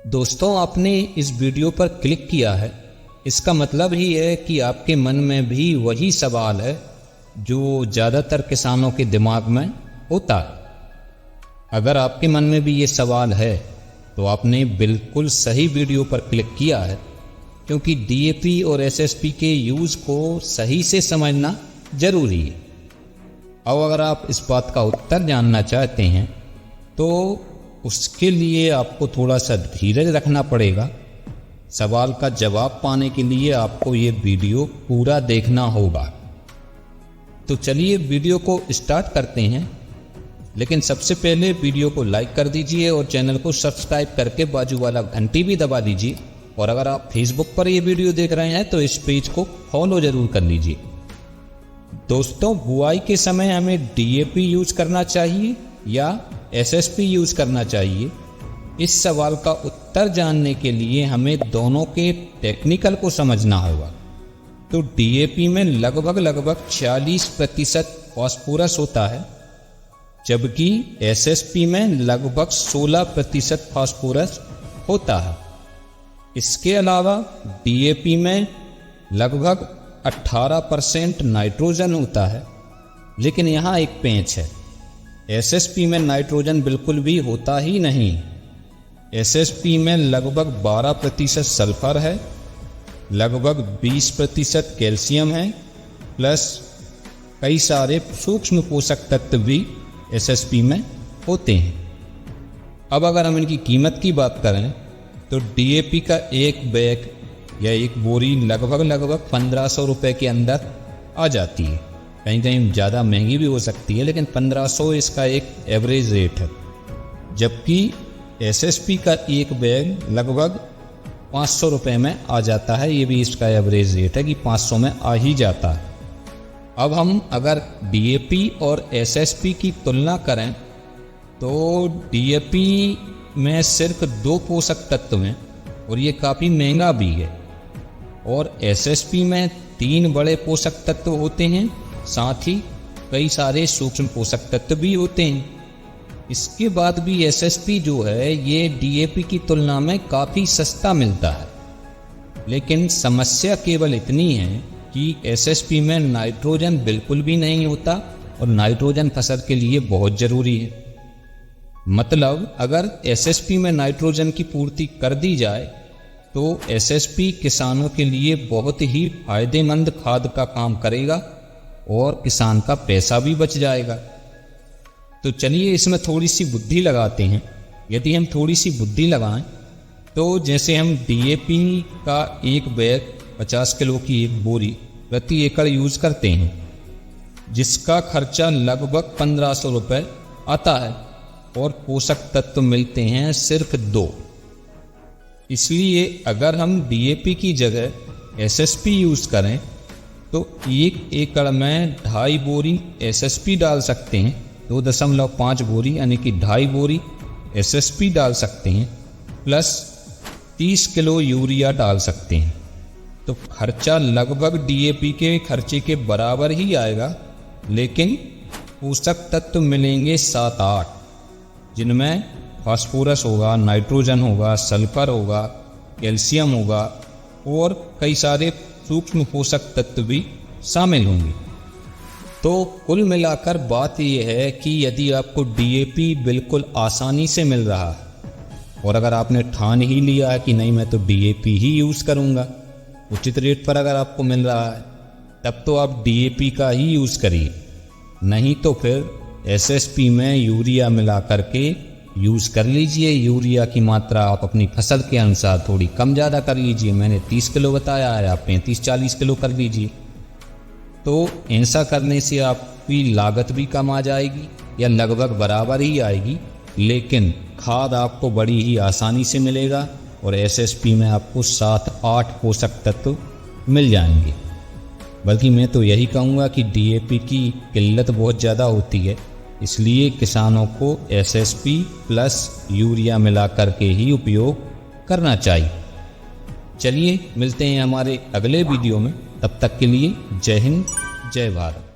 दोस्तों, आपने इस वीडियो पर क्लिक किया है, इसका मतलब ही है कि आपके मन में भी वही सवाल है जो ज़्यादातर किसानों के दिमाग में होता है। अगर आपके मन में भी ये सवाल है तो आपने बिल्कुल सही वीडियो पर क्लिक किया है, क्योंकि डीएपी और एसएसपी के यूज़ को सही से समझना ज़रूरी है। अब अगर आप इस बात का उत्तर जानना चाहते हैं तो उसके लिए आपको थोड़ा सा धीरज रखना पड़ेगा। सवाल का जवाब पाने के लिए आपको ये वीडियो पूरा देखना होगा। तो चलिए वीडियो को स्टार्ट करते हैं, लेकिन सबसे पहले वीडियो को लाइक कर दीजिए और चैनल को सब्सक्राइब करके बाजू वाला घंटी भी दबा दीजिए। और अगर आप फेसबुक पर ये वीडियो देख रहे हैं तो इस पेज को फॉलो ज़रूर कर लीजिए। दोस्तों, बुआई के समय हमें डीएपी यूज करना चाहिए या एसएसपी यूज करना चाहिए? इस सवाल का उत्तर जानने के लिए हमें दोनों के टेक्निकल को समझना होगा। तो डीएपी में लगभग 40% फास्फोरस होता है, जबकि एसएसपी में लगभग 16% फास्फोरस होता है। इसके अलावा डीएपी में लगभग 18% नाइट्रोजन होता है, लेकिन यहाँ एक पेंच है, एसएसपी में नाइट्रोजन बिल्कुल भी होता ही नहीं। एसएसपी में लगभग 12% सल्फर है, लगभग 20% कैल्शियम है, प्लस कई सारे सूक्ष्म पोषक तत्व भी एसएसपी में होते हैं। अब अगर हम इनकी कीमत की बात करें तो डीएपी का एक बैग या एक बोरी लगभग 1500 रुपये के अंदर आ जाती है। कहीं कहीं ज़्यादा महंगी भी हो सकती है, लेकिन 1500 इसका एक एवरेज रेट है। जबकि एसएसपी का एक बैग लगभग 500 रुपये में आ जाता है। ये भी इसका एवरेज रेट है कि 500 में आ ही जाता है। अब हम अगर डीएपी और एसएसपी की तुलना करें तो डीएपी में सिर्फ 2 पोषक तत्व हैं और ये काफ़ी महंगा भी है, और एसएसपी में 3 बड़े पोषक तत्व होते हैं, साथ ही कई सारे सूक्ष्म पोषक तत्व भी होते हैं। इसके बाद भी एसएसपी जो है ये डीएपी की तुलना में काफ़ी सस्ता मिलता है। लेकिन समस्या केवल इतनी है कि एसएसपी में नाइट्रोजन बिल्कुल भी नहीं होता, और नाइट्रोजन फसल के लिए बहुत ज़रूरी है। मतलब अगर एसएसपी में नाइट्रोजन की पूर्ति कर दी जाए तो एसएसपी किसानों के लिए बहुत ही फायदेमंद खाद का काम करेगा और किसान का पैसा भी बच जाएगा। तो चलिए इसमें थोड़ी सी बुद्धि लगाते हैं। यदि हम थोड़ी सी बुद्धि लगाएं तो जैसे हम डीएपी का एक बैग 50 किलो की एक बोरी प्रति एकड़ यूज करते हैं, जिसका खर्चा लगभग 1500 रुपये आता है, और पोषक तत्व मिलते हैं सिर्फ 2। इसलिए अगर हम डीएपी की जगह एसएसपी यूज करें तो 1 एकड़ में 2.5 बोरी एसएसपी डाल सकते हैं, 2.5 बोरी यानी कि 2.5 बोरी एसएसपी डाल सकते हैं, प्लस 30 किलो यूरिया डाल सकते हैं। तो खर्चा लगभग डीएपी के खर्चे के बराबर ही आएगा, लेकिन पोषक तत्व मिलेंगे 7-8, जिनमें फास्फोरस होगा, नाइट्रोजन होगा, सल्फर होगा, कैल्शियम होगा और कई सारे सूक्ष्म पोषक तत्व भी शामिल होंगे। तो कुल मिलाकर बात यह है कि यदि आपको डीएपी बिल्कुल आसानी से मिल रहा है और अगर आपने ठान ही लिया है कि नहीं मैं तो डीएपी ही यूज़ करूँगा, उचित रेट पर अगर आपको मिल रहा है, तब तो आप डीएपी का ही यूज़ करिए। नहीं तो फिर एसएसपी में यूरिया मिला करके यूज़ कर लीजिए। यूरिया की मात्रा आप अपनी फसल के अनुसार थोड़ी कम ज़्यादा कर लीजिए। मैंने 30 किलो बताया है, आप 35-40 किलो कर लीजिए। तो ऐसा करने से आपकी लागत भी कम आ जाएगी या लगभग बराबर ही आएगी, लेकिन खाद आपको बड़ी ही आसानी से मिलेगा और एसएसपी में आपको 7-8 पोषक तत्व मिल जाएंगे। बल्कि मैं तो यही कहूँगा कि डीएपी की किल्लत बहुत ज़्यादा होती है, इसलिए किसानों को एसएसपी प्लस यूरिया मिला करके ही उपयोग करना चाहिए। चलिए मिलते हैं हमारे अगले वीडियो में, तब तक के लिए जय हिंद, जय भारत।